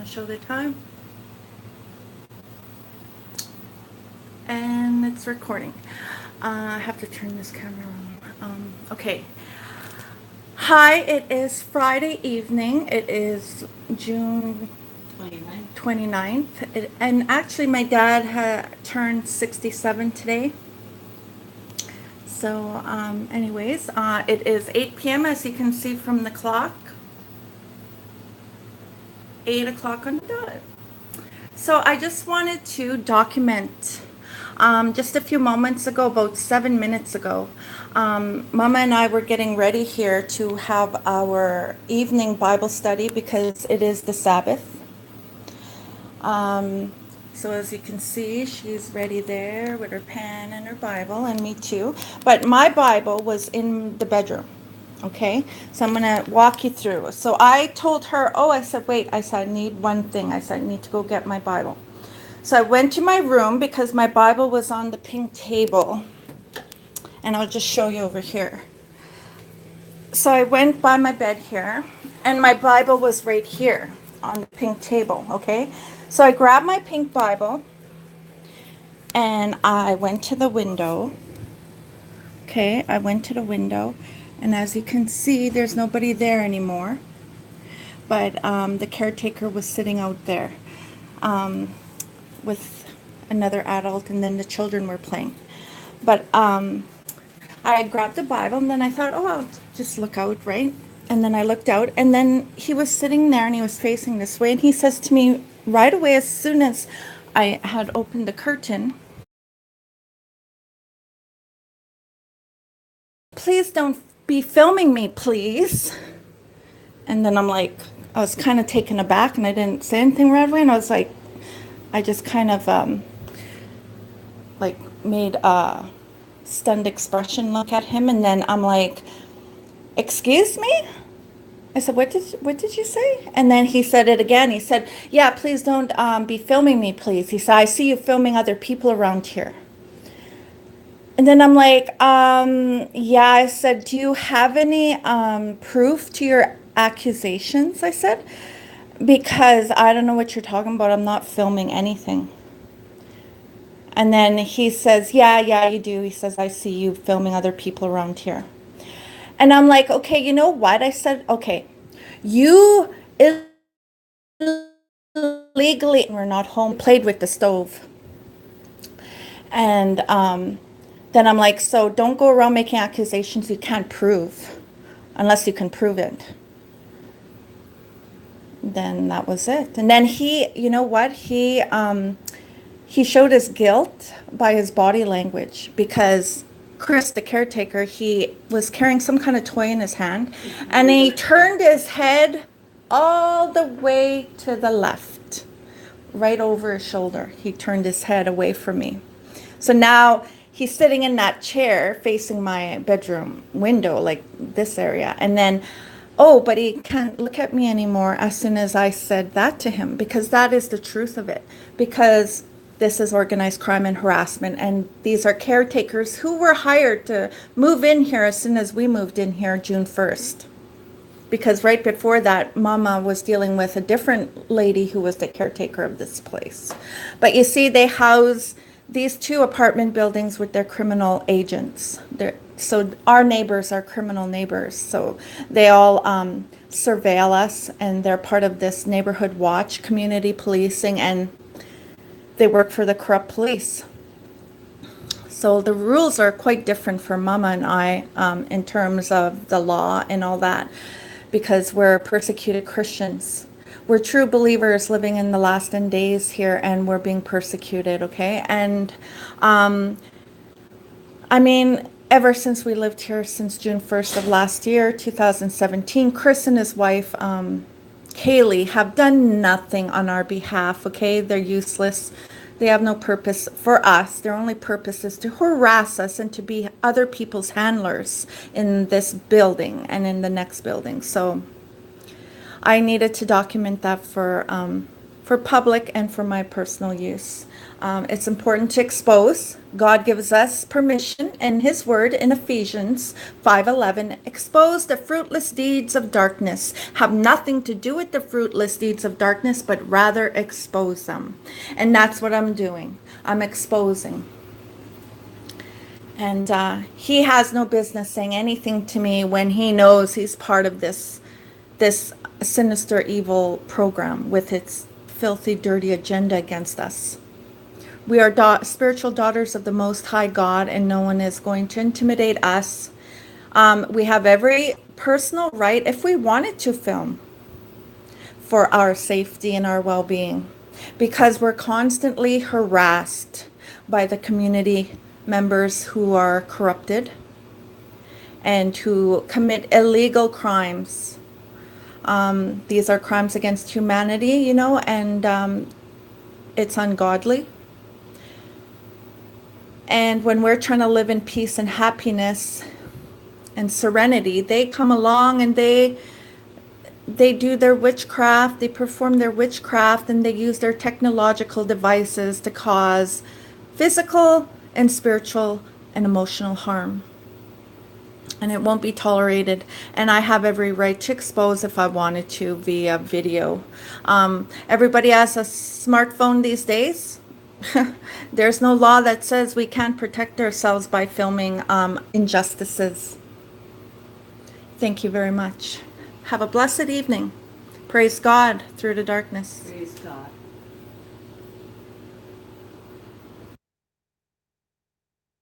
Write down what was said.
want to show the time. And it's recording. I have to turn this camera on. Okay. Hi, it is Friday evening. It is June 29th. And actually, my dad had turned 67 today. So, anyways, it is 8 p.m. as you can see from the clock. 8 o'clock on the dot. So I just wanted to document just a few moments ago, about 7 minutes ago, Mama and I were getting ready here to have our evening Bible study because it is the Sabbath. So as you can see, she's ready there with her pen and her Bible, and me too. But my Bible was in the bedroom. Okay, so I'm going to walk you through. So I told her, I said, wait, I said, I need one thing. I said, I need to go get my Bible. So I went to my room because my Bible was on the pink table. And I'll just show you over here. So I went by my bed here, and my Bible was right here on the pink table, okay? So I grabbed my pink Bible, and I went to the window. Okay, I went to the window. And as you can see, there's nobody there anymore. But the caretaker was sitting out there with another adult, and then the children were playing. But I grabbed the Bible, and then I thought, I'll just look out, right? And then I looked out, and then he was sitting there, and he was facing this way. And he says to me right away, as soon as I had opened the curtain, "Please don't be filming me, please." And then I was kind of taken aback, and I didn't say anything right away. And I was like, I just kind of made a stunned expression look at him. And then I'm like, "Excuse me?" I said, what did you say? And then he said it again. He said, "Yeah, please don't be filming me, please." He said, "I see you filming other people around here." And then I'm like, yeah. I said, "Do you have any proof to your accusations?" I said, "Because I don't know what you're talking about. I'm not filming anything." And then he says, yeah, you do. He says, "I see you filming other people around here." And I'm like, okay, you know what? I said, okay, you illegally were not home, played with the stove. And then I'm like, so don't go around making accusations you can't prove unless you can prove it. Then that was it. And then he, you know what? He showed his guilt by his body language because Chris, the caretaker, he was carrying some kind of toy in his hand, and he turned his head all the way to the left, right over his shoulder. He turned his head away from me. So now he's sitting in that chair facing my bedroom window, like this area. And then, but he can't look at me anymore as soon as I said that to him, because that is the truth of it. Because this is organized crime and harassment, and these are caretakers who were hired to move in here as soon as we moved in here June 1st. Because right before that, Mama was dealing with a different lady who was the caretaker of this place. But you see, they house these two apartment buildings with their criminal agents. So our neighbors are criminal neighbors. So they all surveil us, and they're part of this neighborhood watch, community policing, and they work for the corrupt police. So the rules are quite different for Mama and I in terms of the law and all that, because we're persecuted Christians. We're true believers living in the last end days here, and we're being persecuted, okay? And ever since we lived here, since June 1st of last year, 2017, Chris and his wife, Kaylee, have done nothing on our behalf, okay? They're useless. They have no purpose for us. Their only purpose is to harass us and to be other people's handlers in this building and in the next building. So I needed to document that for for public and for my personal use. It's important to expose. God gives us permission in His Word in Ephesians 5:11. Expose the fruitless deeds of darkness. Have nothing to do with the fruitless deeds of darkness, but rather expose them. And that's what I'm doing. I'm exposing. And He has no business saying anything to me when He knows He's part of this sinister, evil program with its filthy, dirty agenda against us. We are spiritual daughters of the Most High God, and no one is going to intimidate us. We have every personal right, if we wanted to film, for our safety and our well-being, because we're constantly harassed by the community members who are corrupted and who commit illegal crimes. These are crimes against humanity, and it's ungodly. And when we're trying to live in peace and happiness and serenity, they come along and they do their witchcraft, they perform their witchcraft, and they use their technological devices to cause physical and spiritual and emotional harm. And it won't be tolerated. And I have every right to expose if I wanted to via video. Everybody has a smartphone these days. There's no law that says we can't protect ourselves by filming injustices. Thank you very much. Have a blessed evening. Praise God through the darkness. Praise God.